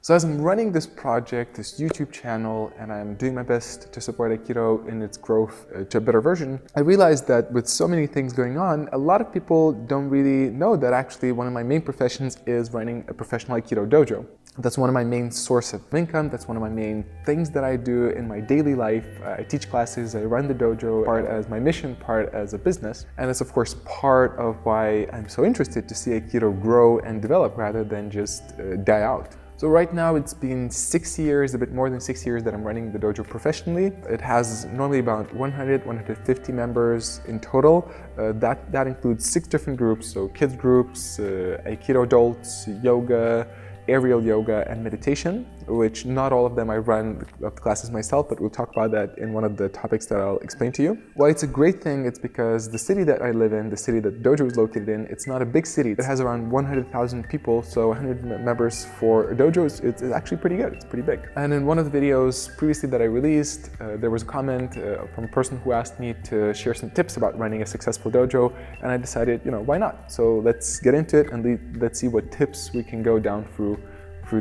So as I'm running this project, this YouTube channel, and I'm doing my best to support Aikido in its growth to a better version, I realized that with so many things going on, a lot of people don't really know that actually one of my main professions is running a professional Aikido dojo. That's one of my main sources of income. That's one of my main things that I do in my daily life. I teach classes, I run the dojo, part as my mission, part as a business. And it's of course part of why I'm so interested to see Aikido grow and develop rather than just die out. So right now it's been 6 years, a bit more than 6 years that I'm running the dojo professionally. It has normally about 150 members in total. That includes 6 different groups, so kids groups, Aikido adults, yoga, aerial yoga, and meditation, which not all of them I run the classes myself, but we'll talk about that in one of the topics that I'll explain to you. Why it's a great thing, it's because the city that I live in, the city that Dojo is located in, it's not a big city. It has around 100,000 people, so 100 members for a dojo is actually pretty good, it's pretty big. And in one of the videos previously that I released, there was a comment from a person who asked me to share some tips about running a successful dojo, and I decided, why not? So let's get into it and let's see what tips we can go down through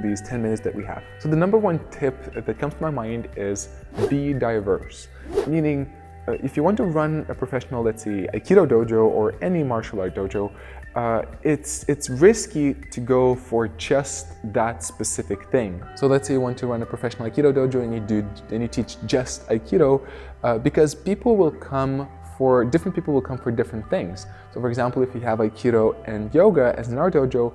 these 10 minutes that we have. So the number one tip that comes to my mind is be diverse. Meaning, if you want to run a professional, let's say, Aikido dojo or any martial art dojo, it's risky to go for just that specific thing. So let's say you want to run a professional Aikido dojo and you teach just Aikido, because different people will come for different things. So for example, if you have Aikido and yoga as in our dojo,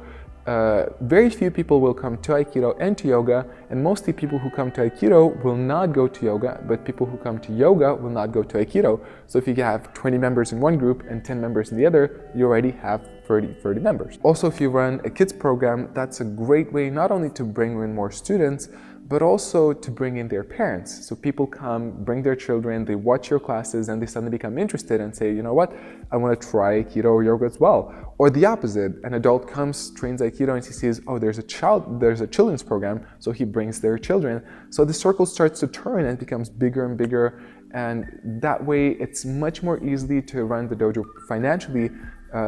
very few people will come to Aikido and to yoga, and mostly people who come to Aikido will not go to yoga, but people who come to yoga will not go to Aikido. So if you have 20 members in one group and 10 members in the other, you already have 30 members. Also, if you run a kids program, that's a great way not only to bring in more students, but also to bring in their parents. So people come, bring their children, they watch your classes, and they suddenly become interested and say, you know what, I want to try Aikido or yoga as well. Or the opposite, an adult comes, trains Aikido, and he sees, oh, there's a children's program, so he brings their children. So the circle starts to turn and becomes bigger and bigger, and that way it's much more easy to run the dojo financially,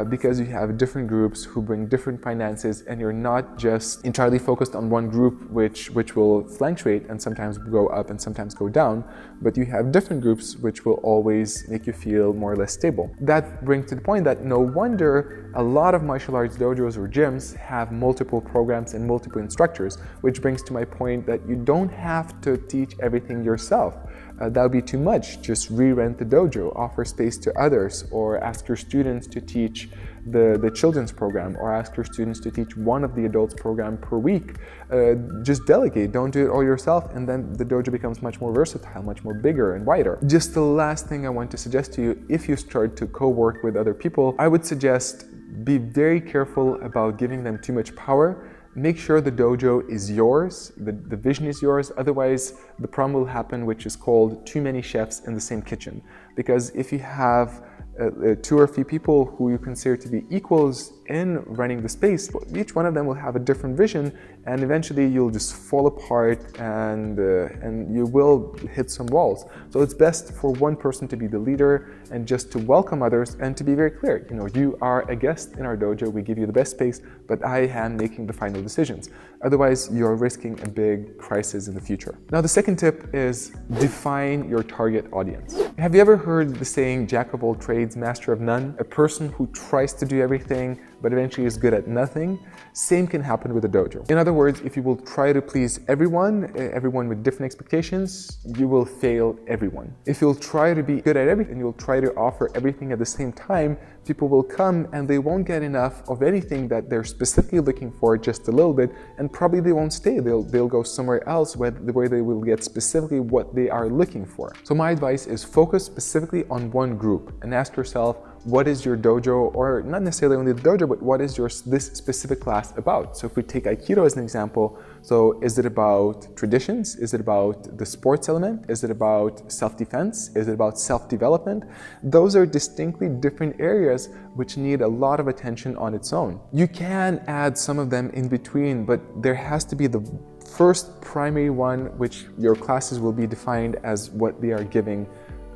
because you have different groups who bring different finances, and you're not just entirely focused on one group which will fluctuate and sometimes go up and sometimes go down, but you have different groups which will always make you feel more or less stable. That brings to the point that no wonder a lot of martial arts dojos or gyms have multiple programs and multiple instructors, which brings to my point that you don't have to teach everything yourself. That would be too much. Just re-rent the dojo, offer space to others, or ask your students to teach the children's program, or ask your students to teach one of the adults program per week. Just delegate, don't do it all yourself, and then the dojo becomes much more versatile, much more bigger and wider. Just the last thing I want to suggest to you, if you start to co-work with other people, I would suggest be very careful about giving them too much power. Make sure the dojo is yours, the vision is yours, otherwise the problem will happen, which is called too many chefs in the same kitchen. Because if you have 2 or 3 people who you consider to be equals in running the space, each one of them will have a different vision, and eventually you'll just fall apart and you will hit some walls. So it's best for one person to be the leader and just to welcome others and to be very clear. You are a guest in our dojo, we give you the best space, but I am making the final decisions. Otherwise, you're risking a big crisis in the future. Now, the second tip is define your target audience. Have you ever heard the saying, jack of all trades, master of none? A person who tries to do everything but eventually is good at nothing. Same can happen with a dojo. In other words, if you will try to please everyone with different expectations, you will fail everyone. If you'll try to be good at everything, you'll try to offer everything at the same time, people will come and they won't get enough of anything that they're specifically looking for, just a little bit, and probably they won't stay. They'll go somewhere else where they will get specifically what they are looking for. So my advice is focus specifically on one group and ask yourself, what is your dojo, or not necessarily only the dojo, but what is this specific class about? So if we take Aikido as an example, so is it about traditions? Is it about the sports element? Is it about self-defense? Is it about self-development? Those are distinctly different areas which need a lot of attention on its own. You can add some of them in between, but there has to be the first primary one, which your classes will be defined as what they are giving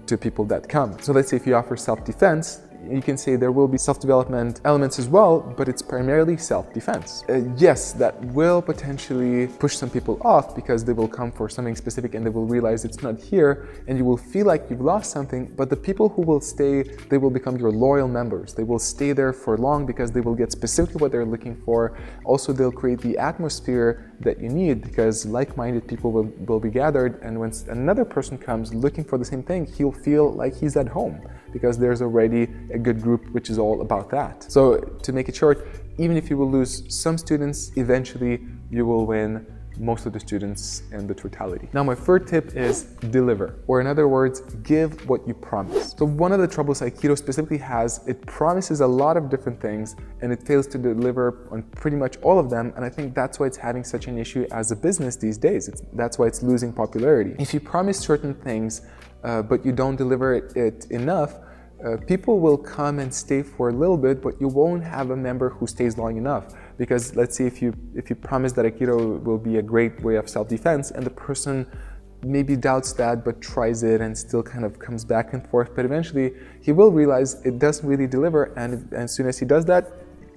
to people that come. So let's say if you offer self-defense, You can say there will be self-development elements as well, but it's primarily self-defense. Yes, that will potentially push some people off because they will come for something specific and they will realize it's not here, and you will feel like you've lost something. But the people who will stay, they will become your loyal members. They will stay there for long because they will get specifically what they're looking for. Also, they'll create the atmosphere that you need because like-minded people will be gathered, and when another person comes looking for the same thing, he'll feel like he's at home because there's already a good group which is all about that. So to make it short, even if you will lose some students, eventually you will win most of the students in the totality. Now my third tip is deliver, or in other words, give what you promise. So one of the troubles Aikido specifically has, it promises a lot of different things and it fails to deliver on pretty much all of them, and I think that's why it's having such an issue as a business these days. That's why it's losing popularity. If you promise certain things but you don't deliver it enough, people will come and stay for a little bit, but you won't have a member who stays long enough. Because let's say if you promise that Aikido will be a great way of self-defense, and the person maybe doubts that but tries it and still kind of comes back and forth, but eventually he will realize it doesn't really deliver, and as soon as he does that,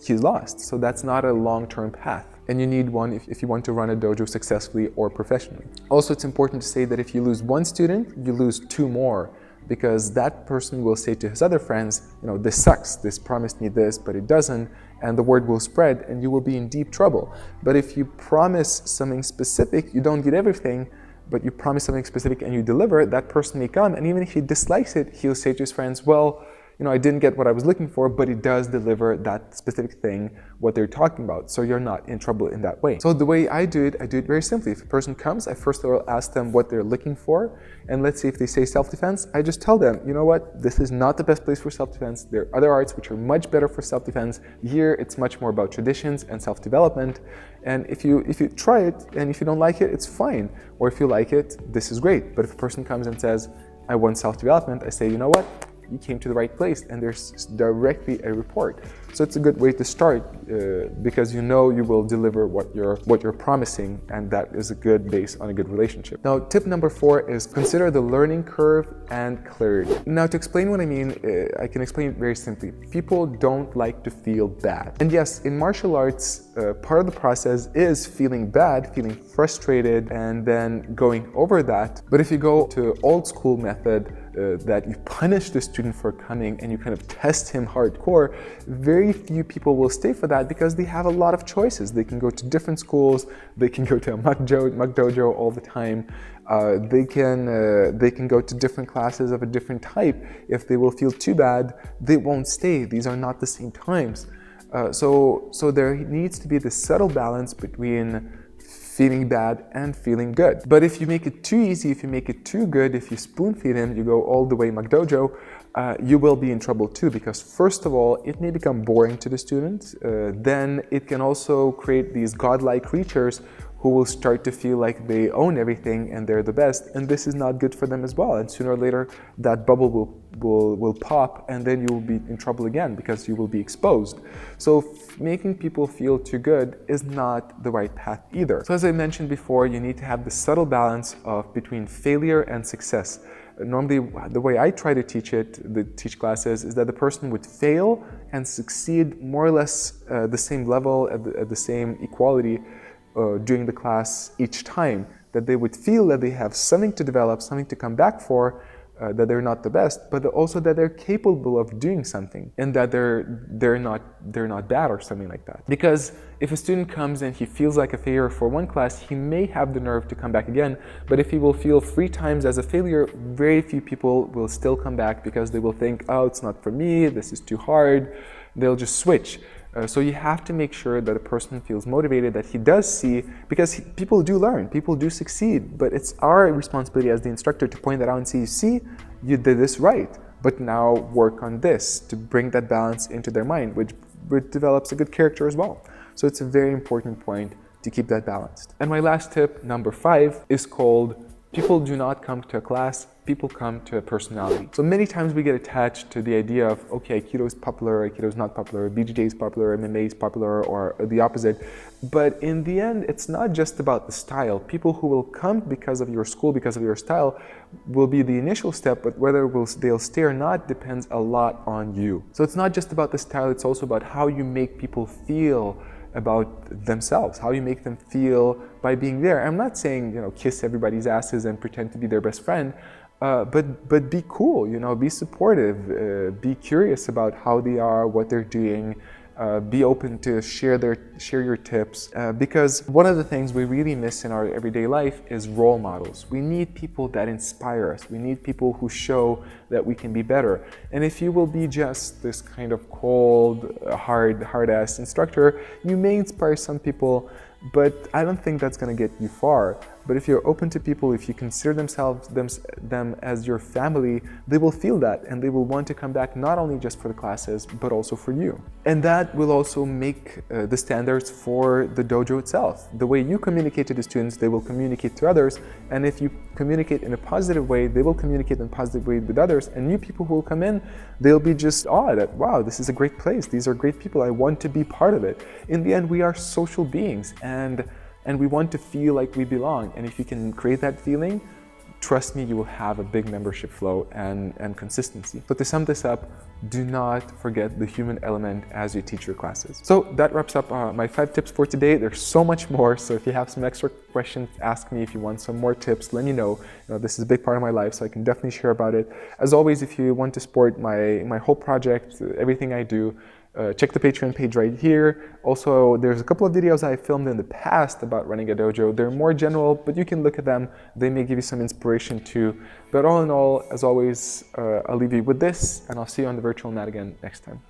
he's lost. So that's not a long-term path. And you need one if you want to run a dojo successfully or professionally. Also, it's important to say that if you lose one student, you lose two more, because that person will say to his other friends, you know, this sucks, this promised me this, but it doesn't, and the word will spread and you will be in deep trouble. But if you promise something specific, you don't get everything, but you promise something specific and you deliver, that person may come, and even if he dislikes it, he'll say to his friends, well, you know, I didn't get what I was looking for, but it does deliver that specific thing, what they're talking about. So you're not in trouble in that way. So the way I do it very simply. If a person comes, I first of all ask them what they're looking for. And let's say if they say self-defense, I just tell them, you know what, this is not the best place for self-defense. There are other arts which are much better for self-defense. Here, it's much more about traditions and self-development. And if you try it, and if you don't like it, it's fine. Or if you like it, this is great. But if a person comes and says, I want self-development, I say, you know what? You came to the right place, and there's directly a report. So it's a good way to start because you know you will deliver what you're promising, and that is a good base on a good relationship. Now, tip number 4 is consider the learning curve and clarity. Now, to explain what I mean, I can explain it very simply. People don't like to feel bad. And yes, in martial arts, part of the process is feeling bad, feeling frustrated, and then going over that. But if you go to old school method, that you punish the student for coming and you kind of test him hardcore, very few people will stay for that because they have a lot of choices. They can go to different schools, they can go to a McDojo all the time, they can go to different classes of a different type. If they will feel too bad, they won't stay. These are not the same times. So there needs to be this subtle balance between feeling bad and feeling good. But if you make it too easy, if you make it too good, if you spoon feed him, you go all the way McDojo, you will be in trouble too, because first of all, it may become boring to the student. Then it can also create these godlike creatures who will start to feel like they own everything and they're the best, and this is not good for them as well. And sooner or later, that bubble will pop, and then you will be in trouble again because you will be exposed. So making people feel too good is not the right path either. So as I mentioned before, you need to have the subtle balance of between failure and success. Normally, the way I try to teach classes, is that the person would fail and succeed more or less the same level, at the same equality during the class each time, that they would feel that they have something to develop, something to come back for, that they're not the best, but also that they're capable of doing something, and that they're not bad or something like that. Because if a student comes and he feels like a failure for one class, he may have the nerve to come back again, but if he will feel 3 times as a failure, very few people will still come back because they will think, oh, it's not for me, this is too hard, they'll just switch. So you have to make sure that a person feels motivated, that he does see, because people do learn, people do succeed, but it's our responsibility as the instructor to point that out and say, you see, you did this right, but now work on this, to bring that balance into their mind, which develops a good character as well. So it's a very important point to keep that balanced. And my last tip, number 5, is called People do not come to a class, people come to a personality. So many times we get attached to the idea of, okay, Aikido is popular, Aikido is not popular, BJJ is popular, MMA is popular, or the opposite. But in the end, it's not just about the style. People who will come because of your school, because of your style, will be the initial step, but whether they'll stay or not depends a lot on you. So it's not just about the style, it's also about how you make people feel about themselves, how you make them feel by being there. I'm not saying, kiss everybody's asses and pretend to be their best friend, but be cool, be supportive, be curious about how they are, what they're doing, be open to share your tips, because one of the things we really miss in our everyday life is role models. We need people that inspire us. We need people who show that we can be better. And if you will be just this kind of cold, hard-ass instructor, you may inspire some people, but I don't think that's going to get you far. But if you're open to people, if you consider them as your family, they will feel that and they will want to come back not only just for the classes, but also for you. And that will also make the standards for the dojo itself. The way you communicate to the students, they will communicate to others. And if you communicate in a positive way, they will communicate in a positive way with others. And new people who will come in, they'll be just awed at, wow, this is a great place. These are great people. I want to be part of it. In the end, we are social beings and we want to feel like we belong. And if you can create that feeling, trust me, you will have a big membership flow and consistency. So to sum this up, do not forget the human element as you teach your classes. So that wraps up my 5 tips for today. There's so much more. So if you have some extra questions, ask me. If you want some more tips, let me know. This is a big part of my life, so I can definitely share about it. As always, if you want to support my whole project, everything I do, check the Patreon page right here. Also, there's a couple of videos I filmed in the past about running a dojo. They're more general, but you can look at them. They may give you some inspiration too. But all in all, as always, I'll leave you with this, and I'll see you on the virtual mat again next time.